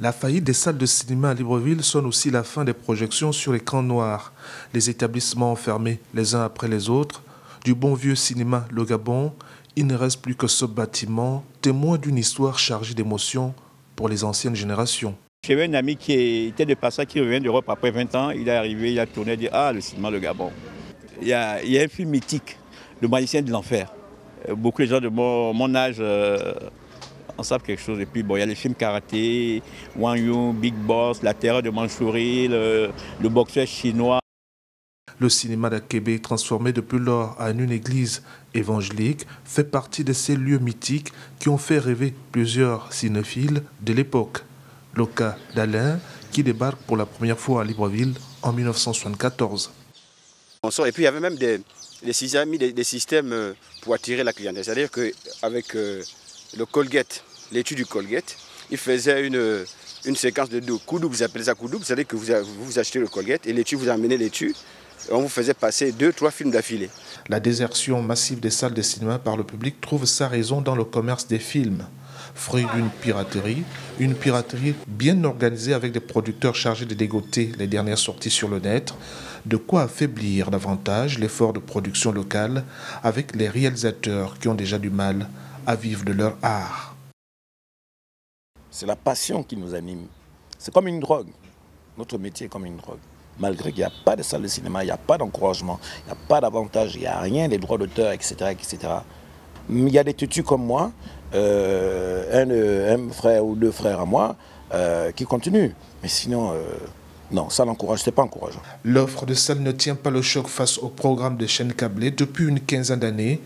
La faillite des salles de cinéma à Libreville sonne aussi la fin des projections sur l'écran noir. Les établissements ont fermé les uns après les autres. Du bon vieux cinéma Le Gabon, il ne reste plus que ce bâtiment, témoin d'une histoire chargée d'émotions pour les anciennes générations. J'avais un ami qui était de passage, qui revient d'Europe après 20 ans. Il est arrivé, il a tourné, il a dit « Ah, le cinéma Le Gabon ». Il y a un film mythique, Le Magicien de l'Enfer. Beaucoup de gens de mon âge en savent quelque chose. Et puis, bon, il y a les films karaté, Wang Yun, Big Boss, La Terreur de Mandchourie, le boxeur chinois. Le cinéma d'Akébé, transformé depuis lors en une église évangélique, fait partie de ces lieux mythiques qui ont fait rêver plusieurs cinéphiles de l'époque. Le cas d'Alain, qui débarque pour la première fois à Libreville en 1974. Et puis il y avait même des systèmes pour attirer la clientèle. C'est-à-dire qu'avec le Colgate, l'étui du Colgate, il faisait une séquence de coup double, vous appelez ça coup double, c'est-à-dire que vous achetez le Colgate et l'étui, vous amenez l'étui, et on vous faisait passer 2-3 films d'affilée. La désertion massive des salles de cinéma par le public trouve sa raison dans le commerce des films. Fruit d'une piraterie bien organisée avec des producteurs chargés de dégoter les dernières sorties sur le net, de quoi affaiblir davantage l'effort de production locale avec les réalisateurs qui ont déjà du mal à vivre de leur art. C'est la passion qui nous anime. C'est comme une drogue. Notre métier est comme une drogue. Malgré qu'il n'y a pas de salle de cinéma, il n'y a pas d'encouragement, il n'y a pas d'avantage, il n'y a rien, des droits d'auteur, etc., etc. Mais il y a des tutus comme moi, un frère ou deux frères à moi, qui continuent. Mais sinon, non, ça n'encourage, c'est pas encourageant. L'offre de salles ne tient pas le choc face au programme de chaînes câblées. Depuis une quinzaine d'années,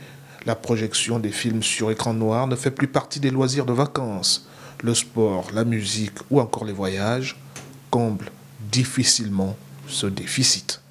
la projection des films sur écran noir ne fait plus partie des loisirs de vacances. Le sport, la musique ou encore les voyages comblent difficilement ce déficit.